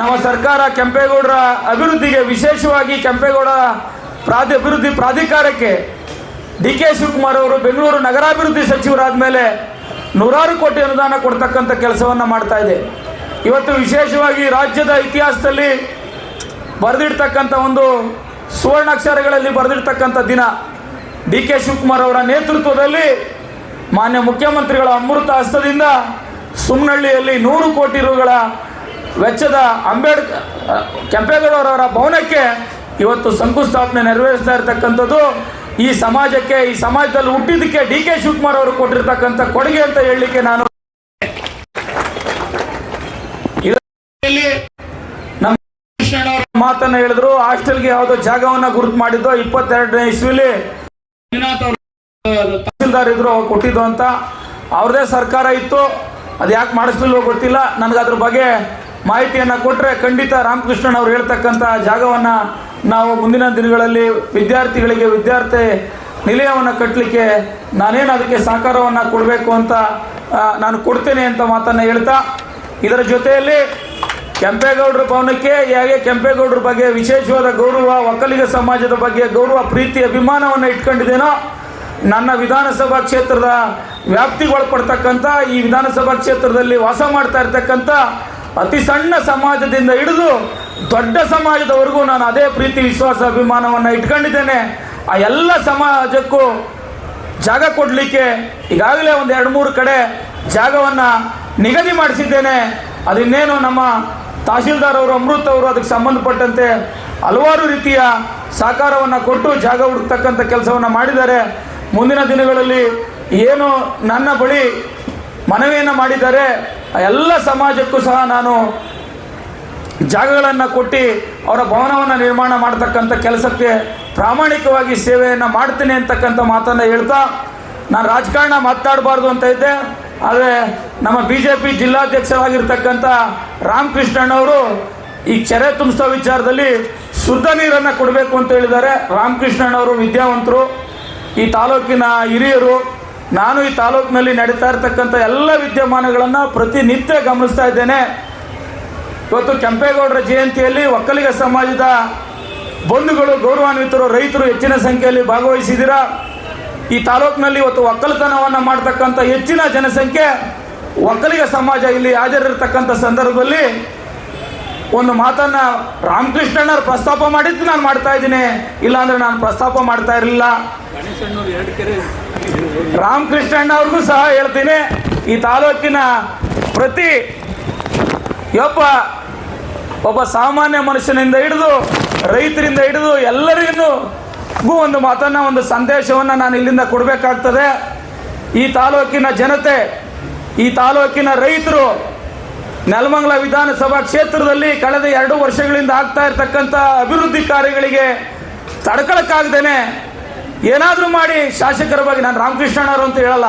ನಮ್ಮ ಸರ್ಕಾರ ಕೆಂಪೇಗೌಡರ ಅಭಿವೃದ್ಧಿಗೆ, ವಿಶೇಷವಾಗಿ ಕೆಂಪೇಗೌಡ ಅಭಿವೃದ್ಧಿ ಪ್ರಾಧಿಕಾರಕ್ಕೆ ಡಿ.ಕೆ. ಶಿವಕುಮಾರ್ ಅವರು ಬೆಂಗಳೂರು ನಗರಾಭಿವೃದ್ಧಿ ಸಚಿವರಾದ ಮೇಲೆ 100 ಕೋಟಿ ಅನುದಾನ ಕೊಡ್ತಕ್ಕಂಥ ಕೆಲಸವನ್ನು ಮಾಡ್ತಾ ಇದೆ. ಇವತ್ತು ವಿಶೇಷವಾಗಿ ರಾಜ್ಯದ ಇತಿಹಾಸದಲ್ಲಿ ಬರೆದಿಡ್ತಕ್ಕಂಥ ಒಂದು ಸುವರ್ಣಾಕ್ಷರಗಳಲ್ಲಿ ಬರೆದಿಡ್ತಕ್ಕಂಥ ದಿನ. ಡಿ.ಕೆ. ಶಿವಕುಮಾರ್ ಅವರ ನೇತೃತ್ವದಲ್ಲಿ ಮಾನ್ಯ ಮುಖ್ಯಮಂತ್ರಿಗಳ ಅಮೃತ ಹಸ್ತದಿಂದ ಸುಮ್ನಹಳ್ಳಿಯಲ್ಲಿ 100 ಕೋಟಿ ರೂಗಳ ವೆಚ್ಚದ ಕೆಂಪೇಗೌಡರವರ ಭವನಕ್ಕೆ ಇವತ್ತು ಶಂಕುಸ್ಥಾಪನೆ ನೆರವೇರಿಸ್ತಾ ಇರತಕ್ಕಂಥದ್ದು ಈ ಸಮಾಜಕ್ಕೆ, ಈ ಸಮಾಜದಲ್ಲಿ ಹುಟ್ಟಿದ್ದಕ್ಕೆ ಡಿ.ಕೆ. ಶಿವಕುಮಾರ್ ಅವರು ಕೊಟ್ಟಿರ್ತಕ್ಕಂಥ ಕೊಡುಗೆ ಅಂತ ಹೇಳಲಿಕ್ಕೆ ನಾನು ನಮ್ಮ ಕೃಷ್ಣಣ್ಣವರ ಮಾತನ್ನ ಹೇಳಿದ್ರು. ಹಾಸ್ಟೆಲ್ಗೆ ಯಾವುದೋ ಜಾಗವನ್ನ ಗುರುತು ಮಾಡಿದ್ದು 22ನೇ ಇಸ್ವಿಲಿ ತಹಸೀಲ್ದಾರ್ ಇದ್ರು, ಅವ್ರು ಕೊಟ್ಟಿದ್ದು ಅಂತ. ಅವ್ರದೇ ಸರ್ಕಾರ ಇತ್ತು, ಅದು ಯಾಕೆ ಮಾಡಿಸ್ಲಿಲ್ವೋ ಗೊತ್ತಿಲ್ಲ. ನನಗೆ ಅದ್ರ ಬಗ್ಗೆ ಮಾಹಿತಿಯನ್ನು ಕೊಟ್ಟರೆ ಖಂಡಿತ ರಾಮಕೃಷ್ಣನ್ ಅವ್ರು ಹೇಳ್ತಕ್ಕಂಥ ಜಾಗವನ್ನು ನಾವು ಮುಂದಿನ ದಿನಗಳಲ್ಲಿ ವಿದ್ಯಾರ್ಥಿಗಳಿಗೆ ವಿದ್ಯಾರ್ಥಿ ನಿಲಯವನ್ನು ಕಟ್ಟಲಿಕ್ಕೆ ನಾನೇನು ಅದಕ್ಕೆ ಸಹಕಾರವನ್ನು ಕೊಡಬೇಕು ಅಂತ ನಾನು ಕೊಡ್ತೇನೆ ಅಂತ ಮಾತನ್ನು ಹೇಳ್ತಾ, ಇದರ ಜೊತೆಯಲ್ಲಿ ಕೆಂಪೇಗೌಡರ ಭವನಕ್ಕೆ ಹೇಗೆ ಕೆಂಪೇಗೌಡರ ಬಗ್ಗೆ ವಿಶೇಷವಾದ ಗೌರವ, ಒಕ್ಕಲಿಗ ಸಮಾಜದ ಬಗ್ಗೆ ಗೌರವ, ಪ್ರೀತಿ, ಅಭಿಮಾನವನ್ನು ಇಟ್ಕೊಂಡಿದ್ದೇನೋ, ನನ್ನ ವಿಧಾನಸಭಾ ಕ್ಷೇತ್ರದ ವ್ಯಾಪ್ತಿಗೆ ಒಳಪಡ್ತಕ್ಕಂಥ ಈ ವಿಧಾನಸಭಾ ಕ್ಷೇತ್ರದಲ್ಲಿ ವಾಸ ಮಾಡ್ತಾ ಇರ್ತಕ್ಕಂಥ ಅತಿ ಸಣ್ಣ ಸಮಾಜದಿಂದ ಹಿಡಿದು ದೊಡ್ಡ ಸಮಾಜದವರೆಗೂ ನಾನು ಅದೇ ಪ್ರೀತಿ, ವಿಶ್ವಾಸ, ಅಭಿಮಾನವನ್ನು ಇಟ್ಕೊಂಡಿದ್ದೇನೆ. ಆ ಎಲ್ಲ ಸಮಾಜಕ್ಕೂ ಜಾಗ ಕೊಡಲಿಕ್ಕೆ ಈಗಾಗಲೇ ಒಂದು 2-3 ಕಡೆ ಜಾಗವನ್ನು ನಿಗದಿ ಮಾಡಿಸಿದ್ದೇನೆ. ಅದಿನ್ನೇನು ನಮ್ಮ ತಹಸೀಲ್ದಾರ್ ಅವರು, ಅಮೃತ್ ಅವರು ಅದಕ್ಕೆ ಸಂಬಂಧಪಟ್ಟಂತೆ ಹಲವಾರು ರೀತಿಯ ಸಹಕಾರವನ್ನು ಕೊಟ್ಟು ಜಾಗ ಹುಡುಕ್ತಕ್ಕಂಥ ಕೆಲಸವನ್ನು ಮಾಡಿದ್ದಾರೆ. ಮುಂದಿನ ದಿನಗಳಲ್ಲಿ ಏನು ನನ್ನ ಬಳಿ ಮನವಿಯನ್ನು ಮಾಡಿದ್ದಾರೆ ಎಲ್ಲ ಸಮಾಜಕ್ಕೂ ಸಹ ನಾನು ಜಾಗಗಳನ್ನು ಕೊಟ್ಟು ಅವರ ಭವನವನ್ನು ನಿರ್ಮಾಣ ಮಾಡತಕ್ಕಂಥ ಕೆಲಸಕ್ಕೆ ಪ್ರಾಮಾಣಿಕವಾಗಿ ಸೇವೆಯನ್ನು ಮಾಡ್ತೀನಿ ಅಂತಕ್ಕಂಥ ಮಾತನ್ನು ಹೇಳ್ತಾ, ನಾನು ರಾಜಕಾರಣ ಮಾತಾಡಬಾರ್ದು ಅಂತ ಇದ್ದೆ. ಆದರೆ ನಮ್ಮ BJP ಜಿಲ್ಲಾಧ್ಯಕ್ಷರಾಗಿರ್ತಕ್ಕಂಥ ರಾಮಕೃಷ್ಣಣ್ಣವರು ಈ ಕೆರೆ ತುಂಬಿಸೋ ವಿಚಾರದಲ್ಲಿ ಶುದ್ಧ ನೀರನ್ನು ಕೊಡಬೇಕು ಅಂತ ಹೇಳಿದ್ದಾರೆ. ರಾಮಕೃಷ್ಣಣ್ಣವರು ವಿದ್ಯಾವಂತರು, ಈ ತಾಲೂಕಿನ ಹಿರಿಯರು. ನಾನು ಈ ತಾಲೂಕಿನಲ್ಲಿ ನಡೀತಾ ಇರತಕ್ಕಂಥ ಎಲ್ಲ ವಿದ್ಯಮಾನಗಳನ್ನು ಪ್ರತಿನಿತ್ಯ ಗಮನಿಸ್ತಾ ಇದ್ದೇನೆ. ಇವತ್ತು ಕೆಂಪೇಗೌಡರ ಜಯಂತಿಯಲ್ಲಿ ಒಕ್ಕಲಿಗ ಸಮಾಜದ ಬಂಧುಗಳು, ಗೌರವಾನ್ವಿತರು, ರೈತರು ಹೆಚ್ಚಿನ ಸಂಖ್ಯೆಯಲ್ಲಿ ಭಾಗವಹಿಸಿದ್ದೀರಾ. ಈ ತಾಲೂಕಿನಲ್ಲಿ ಇವತ್ತು ಒಕ್ಕಲತನವನ್ನು ಮಾಡ್ತಕ್ಕಂಥ ಹೆಚ್ಚಿನ ಜನಸಂಖ್ಯೆ ಒಕ್ಕಲಿಗ ಸಮಾಜ ಇಲ್ಲಿ ಹಾಜರಿರ್ತಕ್ಕಂಥ ಸಂದರ್ಭದಲ್ಲಿ ಒಂದು ಮಾತನ್ನು ರಾಮಕೃಷ್ಣಣ್ಣವ್ರು ಪ್ರಸ್ತಾಪ ಮಾಡಿದ್ದು ನಾನು ಮಾಡ್ತಾ ಇದ್ದೀನಿ, ಇಲ್ಲಾಂದ್ರೆ ನಾನು ಪ್ರಸ್ತಾಪ ಮಾಡ್ತಾ ಇರಲಿಲ್ಲ. ರಾಮಕೃಷ್ಣಣ್ಣ ಅವ್ರಿಗೂ ಸಹ ಹೇಳ್ತೀನಿ, ಈ ತಾಲೂಕಿನ ಪ್ರತಿ ಒಬ್ಬ ಸಾಮಾನ್ಯ ಮನುಷ್ಯನಿಂದ ಹಿಡಿದು ರೈತರಿಂದ ಹಿಡಿದು ಎಲ್ಲರಿಗೂ ಒಂದು ಮಾತನ್ನು, ಒಂದು ಸಂದೇಶವನ್ನು ನಾನು ಇಲ್ಲಿಂದ ಕೊಡಬೇಕಾಗ್ತದೆ. ಈ ತಾಲೂಕಿನ ಜನತೆ, ಈ ತಾಲೂಕಿನ ರೈತರು ನೆಲಮಂಗಲ ವಿಧಾನಸಭಾ ಕ್ಷೇತ್ರದಲ್ಲಿ ಕಳೆದ 2 ವರ್ಷಗಳಿಂದ ಆಗ್ತಾ ಇರ್ತಕ್ಕಂಥ ಅಭಿವೃದ್ಧಿ ಕಾರ್ಯಗಳಿಗೆ ತಡ್ಕೊಳಕ್ಕಾಗ್ದೇನೆ ಏನಾದರೂ ಮಾಡಿ ಶಾಸಕರ ಬಗ್ಗೆ, ನಾನು ರಾಮಕೃಷ್ಣಣ್ಣವರು ಅಂತ ಹೇಳಲ್ಲ,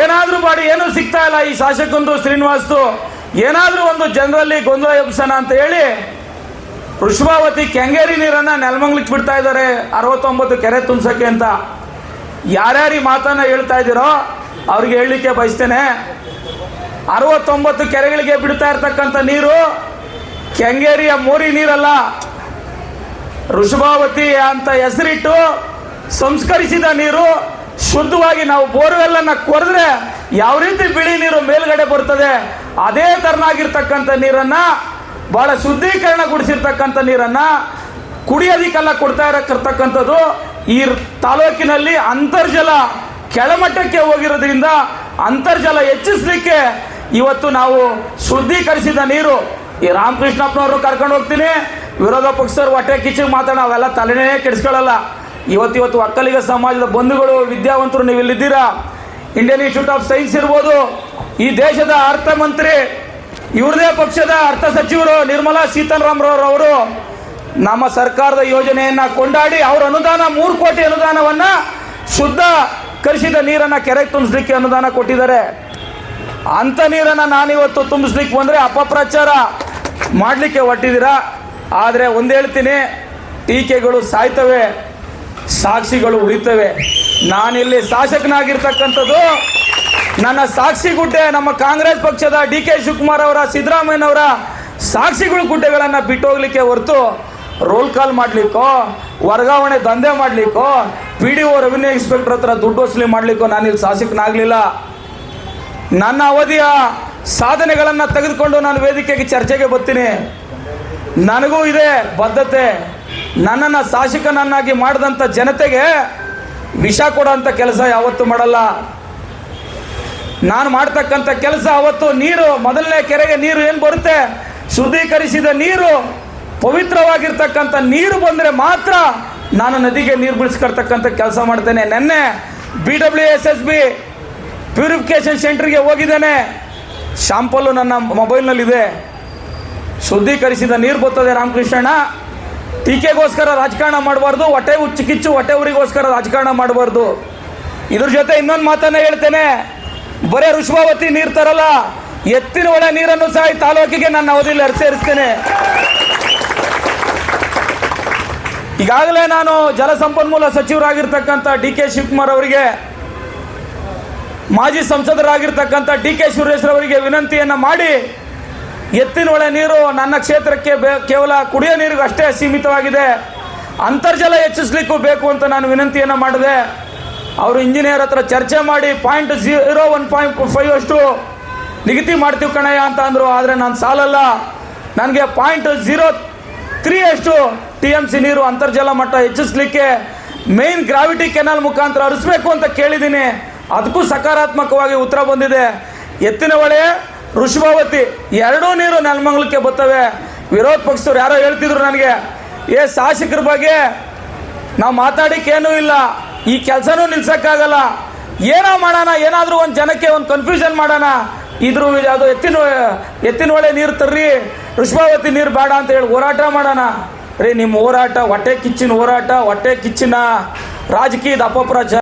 ಏನಾದರೂ ಮಾಡಿ ಏನೂ ಸಿಗ್ತಾ ಇಲ್ಲ ಈ ಶಾಸಕಂದು ಶ್ರೀನಿವಾಸ್ದು, ಏನಾದರೂ ಒಂದು ಜನರಲ್ಲಿ ಗೊಂದಲ ಎಬ್ಸೋಣ ಅಂತ ಹೇಳಿ ವೃಷಭಾವತಿ ಕೆಂಗೇರಿ ನೀರನ್ನು ನೆಲಮಂಗಲಕ್ಕೆ ಬಿಡ್ತಾ ಇದ್ದಾರೆ 69 ಕೆರೆ ತುಂಬಿಸೋಕ್ಕೆ ಅಂತ. ಯಾರ್ಯಾರು ಈ ಮಾತನ್ನು ಹೇಳ್ತಾ ಇದ್ದೀರೋ ಅವ್ರಿಗೆ ಹೇಳಲಿಕ್ಕೆ ಬಯಸ್ತೇನೆ, 69 ಕೆರೆಗಳಿಗೆ ಬಿಡ್ತಾ ಇರ್ತಕ್ಕಂಥ ನೀರು ಕೆಂಗೇರಿಯ ಮೋರಿ ನೀರಲ್ಲ, ವೃಷಭಾವತಿ ಅಂತ ಹೆಸರಿಟ್ಟು ಸಂಸ್ಕರಿಸಿದ ನೀರು. ಶುದ್ಧವಾಗಿ ನಾವು ಬೋರ್ವೆಲ್ಲನ್ನು ಕೊರೆದ್ರೆ ಯಾವ ರೀತಿ ಬಿಳಿ ನೀರು ಮೇಲ್ಗಡೆ ಬರ್ತದೆ, ಅದೇ ತರನಾಗಿರ್ತಕ್ಕಂಥ ನೀರನ್ನು, ಬಹಳ ಶುದ್ಧೀಕರಣಗೊಳಿಸಿರ್ತಕ್ಕಂಥ ನೀರನ್ನು ಕುಡಿಯೋದಕ್ಕೆಲ್ಲ ಕೊಡ್ತಾ ಇರತಕ್ಕಂಥದ್ದು. ಈ ತಾಲೂಕಿನಲ್ಲಿ ಅಂತರ್ಜಲ ಕೆಳಮಟ್ಟಕ್ಕೆ ಹೋಗಿರೋದ್ರಿಂದ ಅಂತರ್ಜಲ ಹೆಚ್ಚಿಸಲಿಕ್ಕೆ ಇವತ್ತು ನಾವು ಶುದ್ಧೀಕರಿಸಿದ ನೀರು, ಈ ರಾಮಕೃಷ್ಣಪ್ಪನವರು ಕರ್ಕೊಂಡು ಹೋಗ್ತೀನಿ, ವಿರೋಧ ಪಕ್ಷದವ್ರು ಹೊಟ್ಟೆ ಕಿಚ್ಚಿಗೆ ಮಾತಾಡೋ ಅವೆಲ್ಲ ತಲೆನೇ ಕೆಡಿಸ್ಕೊಳ್ಳಲ್ಲ. ಇವತ್ತು ಒಕ್ಕಲಿಗ ಸಮಾಜದ ಬಂಧುಗಳು, ವಿದ್ಯಾವಂತರು ನೀವು ಇಲ್ಲಿದ್ದೀರಾ. ಇಂಡಿಯನ್ ಇನ್ಸ್ಟಿಟ್ಯೂಟ್ ಆಫ್ ಸೈನ್ಸ್ ಇರ್ಬೋದು, ಈ ದೇಶದ ಅರ್ಥ ಮಂತ್ರಿ, ಇವ್ರದೇ ಪಕ್ಷದ ಅರ್ಥ ಸಚಿವರು ನಿರ್ಮಲಾ ಸೀತಾರಾಮರವರು ನಮ್ಮ ಸರ್ಕಾರದ ಯೋಜನೆಯನ್ನು ಕೊಂಡಾಡಿ ಅವರ ಅನುದಾನ 3 ಕೋಟಿ ಅನುದಾನವನ್ನು ಶುದ್ಧ ಕರಿಸಿದ ನೀರನ್ನು ಕೆರೆಗೆ ತುಂಬಿಸ್ಲಿಕ್ಕೆ ಅನುದಾನ ಕೊಟ್ಟಿದ್ದಾರೆ. ಅಂಥ ನೀರನ್ನು ನಾನಿವತ್ತು ತುಂಬಿಸ್ಲಿಕ್ಕೆ ಬಂದರೆ ಅಪಪ್ರಚಾರ ಮಾಡಲಿಕ್ಕೆ ಹೊಟ್ಟಿದ್ದೀರಾ. ಆದರೆ ಒಂದು ಹೇಳ್ತೀನಿ, ಟೀಕೆಗಳು ಸಾಯ್ತವೆ, ಸಾಕ್ಷಿಗಳು ಉಳಿತವೆ. ನಾನಿಲ್ಲಿ ಶಾಸಕನಾಗಿರ್ತಕ್ಕಂಥದ್ದು ನನ್ನ ಸಾಕ್ಷಿ ಗುಡ್ಡೆ ನಮ್ಮ ಕಾಂಗ್ರೆಸ್ ಪಕ್ಷದ ಡಿ.ಕೆ. ಶಿವಕುಮಾರ್ ಅವರ, ಸಿದ್ದರಾಮಯ್ಯನವರ ಸಾಕ್ಷಿಗಳು ಗುಡ್ಡೆಗಳನ್ನು ಬಿಟ್ಟು ಹೋಗ್ಲಿಕ್ಕೆ ಹೊರತು ರೋಲ್ ಕಾಲ್ ಮಾಡಲಿಕ್ಕೋ ವರ್ಗಾವಣೆ ದಂಧೆ ಮಾಡಲಿಕ್ಕೋ PDO ರೆವಿನ್ಯೂ ಇನ್ಸ್ಪೆಕ್ಟರ್ ಹತ್ರ ದುಡ್ಡು ವಸೂಲಿ ಮಾಡಲಿಕ್ಕೋ ನಾನಿಲ್ಲಿ ಶಾಸಕನಾಗಲಿಲ್ಲ. ನನ್ನ ಅವಧಿಯ ಸಾಧನೆಗಳನ್ನು ತೆಗೆದುಕೊಂಡು ನಾನು ವೇದಿಕೆಗೆ ಚರ್ಚೆಗೆ ಬರ್ತೀನಿ. ನನಗೂ ಇದೆ ಬದ್ಧತೆ. ನನ್ನನ್ನು ಶಾಸಕನನ್ನಾಗಿ ಮಾಡಿದಂಥ ಜನತೆಗೆ ವಿಷ ಕೊಡೋಂಥ ಕೆಲಸ ಯಾವತ್ತೂ ಮಾಡಲ್ಲ. ನಾನು ಮಾಡ್ತಕ್ಕಂಥ ಕೆಲಸ ಅವತ್ತು ನೀರು, ಮೊದಲನೇ ಕೆರೆಗೆ ನೀರು ಏನು ಬರುತ್ತೆ, ಶುದ್ಧೀಕರಿಸಿದ ನೀರು, ಪವಿತ್ರವಾಗಿರ್ತಕ್ಕಂಥ ನೀರು ಬಂದರೆ ಮಾತ್ರ ನಾನು ನದಿಗೆ ನೀರು ಬಿಡಿಸ್ಕೊಳ್ತಕ್ಕಂಥ ಕೆಲಸ ಮಾಡ್ತೇನೆ. ನೆನ್ನೆ BWSSB ಪ್ಯೂರಿಫಿಕೇಶನ್ ಸೆಂಟ್ರಿಗೆ ಹೋಗಿದ್ದೇನೆ. ಶಾಂಪಲ್ಲು ನನ್ನ ಮೊಬೈಲ್ನಲ್ಲಿದೆ. ಶುದ್ಧೀಕರಿಸಿದ ನೀರು ಬರ್ತದೆ ರಾಮಕೃಷ್ಣಣ್ಣ. ಟೀಕೆಗೋಸ್ಕರ ರಾಜಕಾರಣ ಮಾಡಬಾರ್ದು, ಹೊಟ್ಟೆ ಕಿಚ್ಚು ಹೊಟ್ಟೆ ಊರಿಗೋಸ್ಕರ ರಾಜಕಾರಣ ಮಾಡಬಾರ್ದು. ಇದ್ರ ಜೊತೆ ಇನ್ನೊಂದು ಮಾತನ್ನ ಹೇಳ್ತೇನೆ. ಬರೇ ವೃಷಭಾವತಿ ನೀರು ತರಲ್ಲ, ಎತ್ತಿನ ಹೊಳೆ ನೀರನ್ನು ಸಹ ಈ ತಾಲೂಕಿಗೆ ನನ್ನ ಅವಧಿಯಲ್ಲಿ ಸೇರಿಸ್ತೇನೆ. ಈಗಾಗಲೇ ನಾನು ಜಲಸಂಪನ್ಮೂಲ ಸಚಿವರಾಗಿರ್ತಕ್ಕಂಥ DK ಶಿವಕುಮಾರ್ ಅವರಿಗೆ, ಮಾಜಿ ಸಂಸದರಾಗಿರ್ತಕ್ಕಂಥ DK ಸುರೇಶ್ ಅವರಿಗೆ ವಿನಂತಿಯನ್ನು ಮಾಡಿ, ಎತ್ತಿನ ಹೊಳೆ ನೀರು ನನ್ನ ಕ್ಷೇತ್ರಕ್ಕೆ ಕೇವಲ ಕುಡಿಯೋ ನೀರಿಗೆ ಅಷ್ಟೇ ಸೀಮಿತವಾಗಿದೆ, ಅಂತರ್ಜಲ ಹೆಚ್ಚಿಸ್ಲಿಕ್ಕೂ ಬೇಕು ಅಂತ ನಾನು ವಿನಂತಿಯನ್ನು ಮಾಡಿದೆ. ಅವರು ಇಂಜಿನಿಯರ್ ಹತ್ರ ಚರ್ಚೆ ಮಾಡಿ 0.0 1.5 ಅಷ್ಟು ನಿಗದಿ ಮಾಡ್ತೀವಿ ಕಣಯ್ಯ ಅಂತ ಅಂದರು. ಆದರೆ ನಾನು ಸಾಲಲ್ಲ, ನನಗೆ 0.03 ಅಷ್ಟು TMC ನೀರು ಅಂತರ್ಜಲ ಮಟ್ಟ ಹೆಚ್ಚಿಸ್ಲಿಕ್ಕೆ ಮೇನ್ ಗ್ರಾವಿಟಿ ಕೆನಾಲ್ ಮುಖಾಂತರ ಹರಿಸ್ಬೇಕು ಅಂತ ಕೇಳಿದ್ದೀನಿ. ಅದಕ್ಕೂ ಸಕಾರಾತ್ಮಕವಾಗಿ ಉತ್ತರ ಬಂದಿದೆ. ಎತ್ತಿನ ಹೊಳೆ, ವೃಷಭಾವತಿ ಎರಡೂ ನೀರು ನೆಲಮಂಗಲಕ್ಕೆ ಬರ್ತವೆ. ವಿರೋಧ ಪಕ್ಷದವ್ರು ಯಾರೋ ಹೇಳ್ತಿದ್ರು ನನಗೆ, ಶಾಸಕರ ಬಗ್ಗೆ ನಾವು ಮಾತಾಡಿಕೇನೂ ಇಲ್ಲ, ಈ ಕೆಲಸನೂ ನಿಲ್ಸಕ್ಕಾಗಲ್ಲ, ಏನೋ ಮಾಡೋಣ, ಏನಾದರೂ ಒಂದು ಜನಕ್ಕೆ ಒಂದು ಕನ್ಫ್ಯೂಷನ್ ಮಾಡೋಣ, ಇದ್ರ ಅದು ಎತ್ತಿನ ಹೊಳೆ ನೀರು ತರ್ರಿ, ವೃಷಭಾವತಿ ನೀರು ಬೇಡ ಅಂತ ಹೇಳಿ ಹೋರಾಟ ಮಾಡೋಣ. ರೀ, ನಿಮ್ಮ ಹೋರಾಟ ಹೊಟ್ಟೆ ಕಿಚ್ಚಿನ ಹೋರಾಟ, ಹೊಟ್ಟೆ ಕಿಚ್ಚಿನ ರಾಜಕೀಯದ ಅಪಪ್ರಚಾರ.